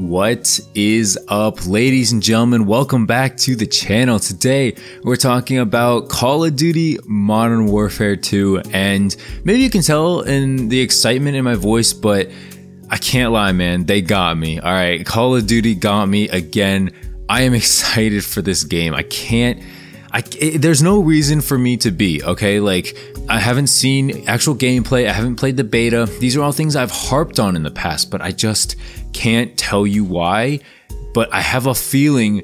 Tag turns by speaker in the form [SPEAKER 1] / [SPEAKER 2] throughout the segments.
[SPEAKER 1] What is up, ladies and gentlemen? Welcome back to the channel. Today we're talking about Call of Duty Modern Warfare 2, and maybe you can tell in the excitement in my voice, but I can't lie, man, they got me. All right, Call of Duty got me again. I am excited for this game. There's no reason for me to be, okay? Like, I haven't seen actual gameplay. I haven't played the beta. These are all things I've harped on in the past, but I just can't tell you why. But I have a feeling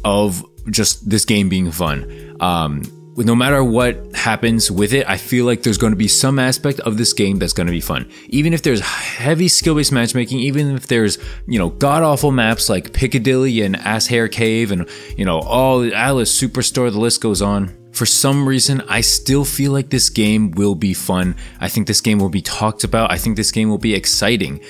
[SPEAKER 1] of just this game being fun. No matter what happens with it, I feel like there's going to be some aspect of this game that's going to be fun. Even if there's heavy skill-based matchmaking, even if there's, god-awful maps like Piccadilly and Ass Hair Cave and, all Alice Superstore, the list goes on. For some reason, I still feel like this game will be fun. I think this game will be talked about. I think this game will be exciting.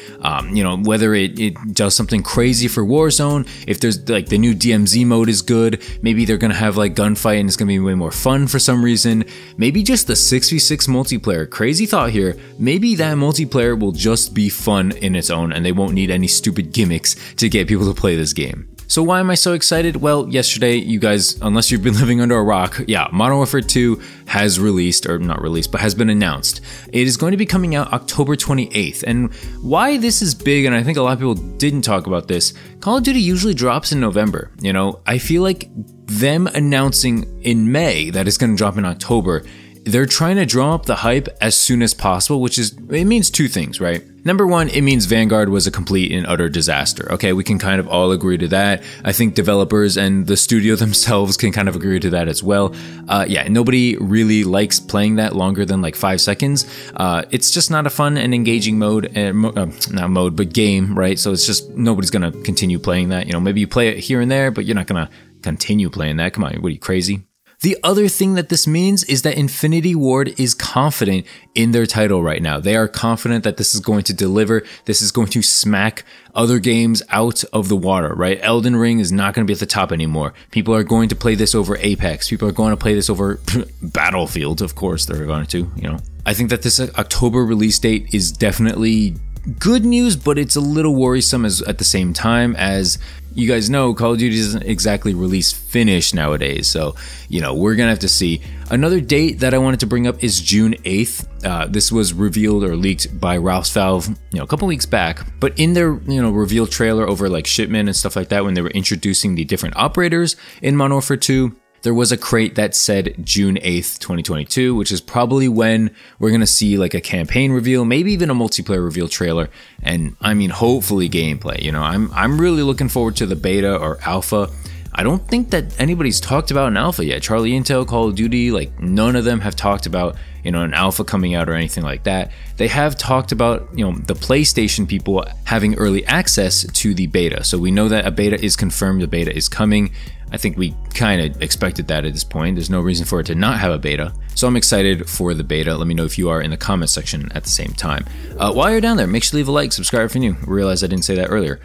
[SPEAKER 1] Whether it does something crazy for Warzone, if there's like the new DMZ mode is good, maybe they're gonna have like gunfight and it's gonna be way more fun for some reason. Maybe just the 6v6 multiplayer. Crazy thought here. Maybe that multiplayer will just be fun in its own and they won't need any stupid gimmicks to get people to play this game. So why am I so excited? Well, yesterday, you guys, unless you've been living under a rock, Modern Warfare 2 has released, or not released, but has been announced. It is going to be coming out October 28th. And why this is big, and I think a lot of people didn't talk about this, Call of Duty usually drops in November. I feel like them announcing in May that it's going to drop in October, they're trying to drum up the hype as soon as possible, it means two things, right? Number one, it means Vanguard was a complete and utter disaster. Okay, we can kind of all agree to that. I think developers and the studio themselves can kind of agree to that as well. Nobody really likes playing that longer than like 5 seconds. It's just not a fun and engaging game, right? So it's just, nobody's gonna continue playing that. Maybe you play it here and there, but you're not gonna continue playing that. Come on, what are you, crazy? The other thing that this means is that Infinity Ward is confident in their title right now. They are confident that this is going to deliver. This is going to smack other games out of the water, right? Elden Ring is not going to be at the top anymore. People are going to play this over Apex. People are going to play this over Battlefield. Of course, they're going to, I think that this October release date is definitely good news, but it's a little worrisome at the same time. As you guys know, Call of Duty doesn't exactly release finish nowadays, so we're gonna have to see. Another date that I wanted to bring up is June 8th. This was revealed or leaked by Ralph's Valve, a couple weeks back. But in their reveal trailer over like shipment and stuff like that, when they were introducing the different operators in Modern Warfare 2, there was a crate that said June 8th, 2022, which is probably when we're going to see like a campaign reveal, maybe even a multiplayer reveal trailer. And I mean, hopefully gameplay, I'm really looking forward to the beta or alpha. I don't think that anybody's talked about an alpha yet. Charlie Intel, Call of Duty, like none of them have talked about, an alpha coming out or anything like that. They have talked about, the PlayStation people having early access to the beta. So we know that a beta is confirmed, the beta is coming. I think we kind of expected that at this point. There's no reason for it to not have a beta. So I'm excited for the beta. Let me know if you are in the comment section at the same time. While you're down there, make sure to leave a like, subscribe if you're new. I realized I didn't say that earlier.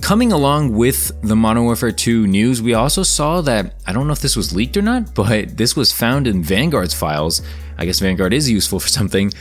[SPEAKER 1] Coming along with the Modern Warfare 2 news, we also saw that, I don't know if this was leaked or not, but this was found in Vanguard's files. I guess Vanguard is useful for something.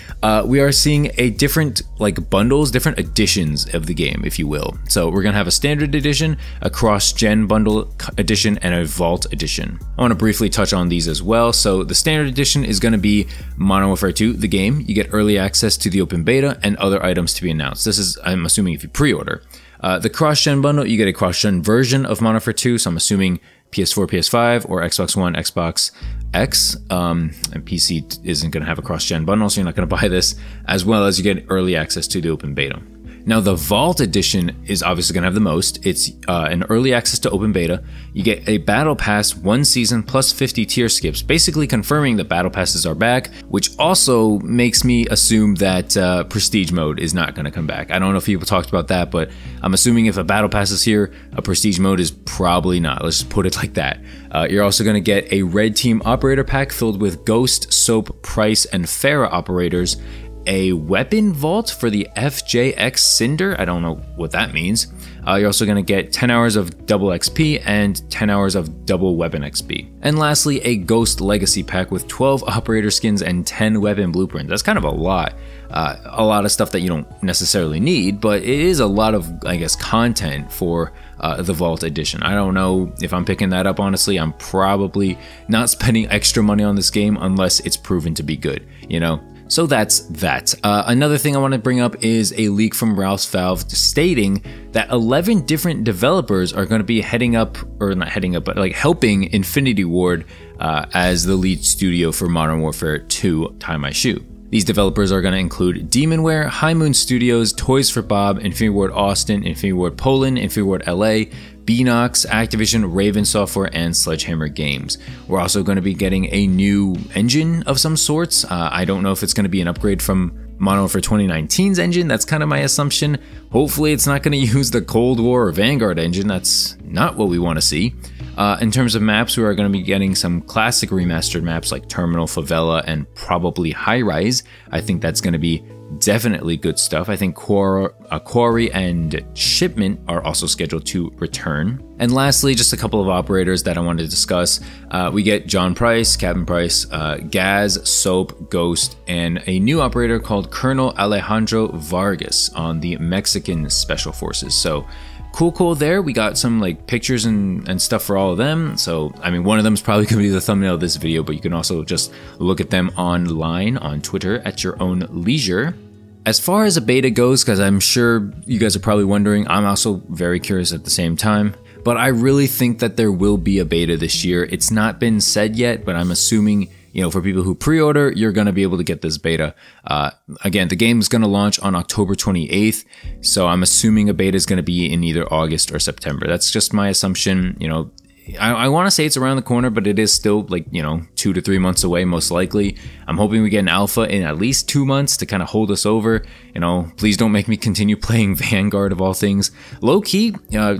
[SPEAKER 1] We are seeing a different bundles, different editions of the game, if you will. So we're gonna have a standard edition, a cross-gen bundle edition, and a vault edition. I want to briefly touch on these as well. So the standard edition is going to be Modern Warfare 2, the game. You get early access to the open beta and other items to be announced. This is, I'm assuming, if you pre-order. The cross-gen bundle, you get a cross-gen version of Modern Warfare 2, so I'm assuming PS4, PS5, or Xbox One, Xbox X, and PC isn't going to have a cross-gen bundle, so you're not going to buy this, as well as you get early access to the open beta. Now, the Vault Edition is obviously going to have the most. It's an early access to open beta. You get a Battle Pass, 1 season, plus 50 tier skips, basically confirming that Battle Passes are back, which also makes me assume that Prestige mode is not going to come back. I don't know if people talked about that, but I'm assuming if a Battle Pass is here, a Prestige mode is probably not. Let's just put it like that. You're also going to get a Red Team Operator Pack filled with Ghost, Soap, Price, and Farah operators, a weapon vault for the FJX Cinder. I don't know what that means. You're also going to get 10 hours of double XP and 10 hours of double weapon XP. And lastly, a Ghost Legacy pack with 12 operator skins and 10 weapon blueprints. That's kind of a lot of stuff that you don't necessarily need, but it is a lot of, I guess, content for the Vault Edition. I don't know if I'm picking that up, honestly. I'm probably not spending extra money on this game unless it's proven to be good, you know? So that's that. Another thing I want to bring up is a leak from Ralph's Valve stating that 11 different developers are going to be heading up, or not heading up, but like helping Infinity Ward as the lead studio for Modern Warfare 2 Tie My Shoe. These developers are going to include Demonware, High Moon Studios, Toys for Bob, Infinity Ward Austin, Infinity Ward Poland, Infinity Ward LA, Beanox, Activision, Raven Software, and Sledgehammer Games. We're also going to be getting a new engine of some sorts. I don't know if it's going to be an upgrade from Modern Warfare 2019's engine. That's kind of my assumption. Hopefully it's not going to use the Cold War or Vanguard engine. That's not what we want to see. In terms of maps, we are going to be getting some classic remastered maps like Terminal, Favela, and probably High Rise. I think that's going to be definitely good stuff. I think Quarry and Shipment are also scheduled to return. And lastly, just a couple of operators that I wanted to discuss. We get John Price, Captain Price, Gaz, Soap, Ghost, and a new operator called Colonel Alejandro Vargas on the Mexican Special Forces. So cool there. We got some like pictures and stuff for all of them. So, I mean, one of them is probably going to be the thumbnail of this video, but you can also just look at them online on Twitter at your own leisure. As far as a beta goes, because I'm sure you guys are probably wondering, I'm also very curious at the same time, but I really think that there will be a beta this year. It's not been said yet, but I'm assuming, you know, for people who pre-order, you're going to be able to get this beta. Again, the game is going to launch on October 28th, so I'm assuming a beta is going to be in either August or September. That's just my assumption. You know, I want to say it's around the corner, but it is still like, you know, 2 to 3 months away, most likely. I'm hoping we get an alpha in at least 2 months to kind of hold us over. You know, please don't make me continue playing Vanguard of all things. Low key,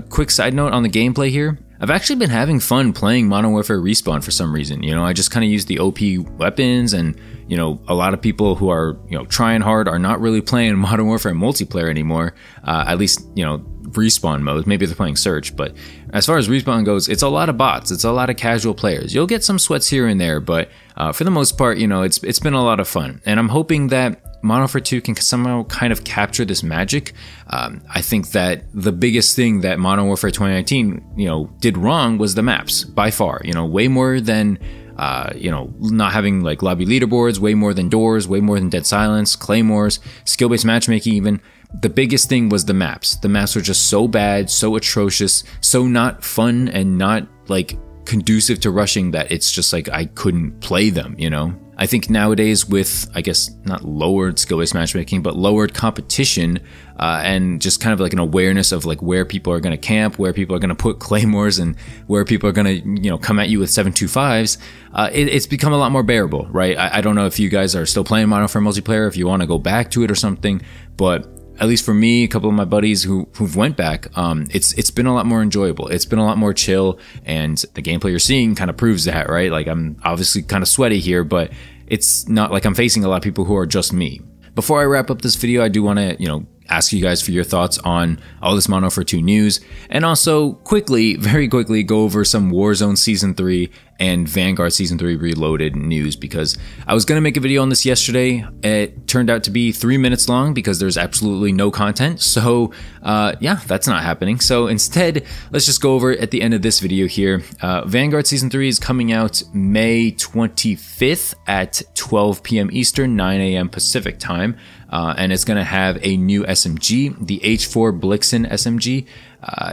[SPEAKER 1] quick side note on the gameplay here. I've actually been having fun playing Modern Warfare Respawn for some reason. You know, I just kind of use the OP weapons, and, you know, a lot of people who are, you know, trying hard are not really playing Modern Warfare multiplayer anymore. At least, you know, Respawn mode. Maybe they're playing Search, but as far as Respawn goes, it's a lot of bots. It's a lot of casual players. You'll get some sweats here and there, but for the most part, you know, it's been a lot of fun. And I'm hoping that Modern Warfare 2 can somehow kind of capture this magic. I think that the biggest thing that Modern Warfare 2019, you know, did wrong was the maps, by far. You know, way more than, you know, not having like lobby leaderboards, way more than doors, way more than Dead Silence, Claymores, skill-based matchmaking even. The biggest thing was the maps. The maps were just so bad, so atrocious, so not fun and not like conducive to rushing that it's just like I couldn't play them, you know? I think nowadays with, I guess, not lowered skill-based matchmaking, but lowered competition and just kind of like an awareness of like where people are going to camp, where people are going to put claymores, and where people are going to, you know, come at you with 725s, it's become a lot more bearable, right? I don't know if you guys are still playing Modern Warfare multiplayer, if you want to go back to it or something, but at least for me, a couple of my buddies who've went back, it's been a lot more enjoyable. It's been a lot more chill, and the gameplay you're seeing kind of proves that, right? Like, I'm obviously kind of sweaty here, but it's not like I'm facing a lot of people who are just me. Before I wrap up this video, I do want to, you know, ask you guys for your thoughts on all this Modern Warfare 2 news, and also very quickly go over some Warzone Season 3 and Vanguard Season 3 Reloaded news, because I was going to make a video on this yesterday. It turned out to be 3 minutes long because there's absolutely no content. So yeah, that's not happening. So instead, let's just go over it at the end of this video here. Vanguard Season 3 is coming out May 25th at 12 p.m. Eastern, 9 a.m. Pacific time. And it's going to have a new SMG, the H4 Blixen SMG.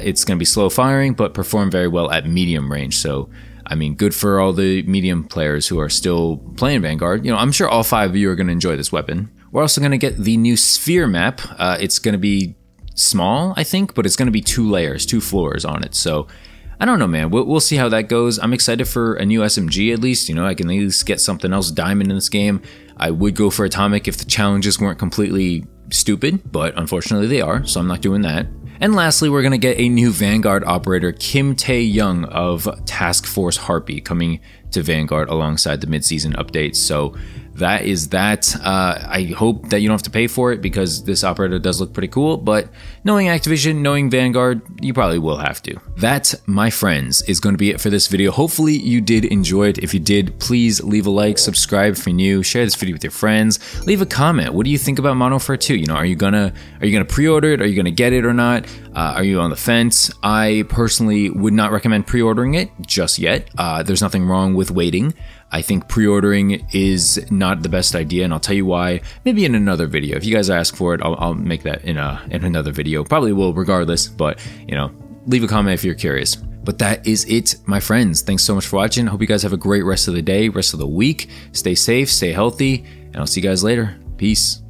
[SPEAKER 1] It's going to be slow firing, but perform very well at medium range. So, I mean, good for all the medium players who are still playing Vanguard. You know, I'm sure all 5 of you are going to enjoy this weapon. We're also going to get the new Sphere map. It's going to be small, I think, but it's going to be 2 layers, 2 floors on it. So, I don't know, man. We'll see how that goes. I'm excited for a new SMG at least. You know, I can at least get something else diamond in this game. I would go for Atomic if the challenges weren't completely stupid, but unfortunately they are, so I'm not doing that. And lastly, we're going to get a new Vanguard operator, Kim Tae-young of Task Force Harpy, coming to Vanguard alongside the mid-season updates. So that is that. I hope that you don't have to pay for it because this operator does look pretty cool, but knowing Activision, knowing Vanguard, you probably will have to. That, my friends, is going to be it for this video. Hopefully you did enjoy it. If you did, please leave a like, subscribe if you're new, share this video with your friends, leave a comment. What do you think about Modern Warfare 2? You know, are you gonna pre-order it? Are you gonna get it or not? Are you on the fence? I personally would not recommend pre-ordering it just yet. There's nothing wrong with waiting. I think pre-ordering is not the best idea, and I'll tell you why maybe in another video. If you guys ask for it, I'll make that in another video. Probably will regardless, but you know, leave a comment if you're curious. But that is it, my friends. Thanks so much for watching. Hope you guys have a great rest of the day, rest of the week. Stay safe, stay healthy, and I'll see you guys later. Peace.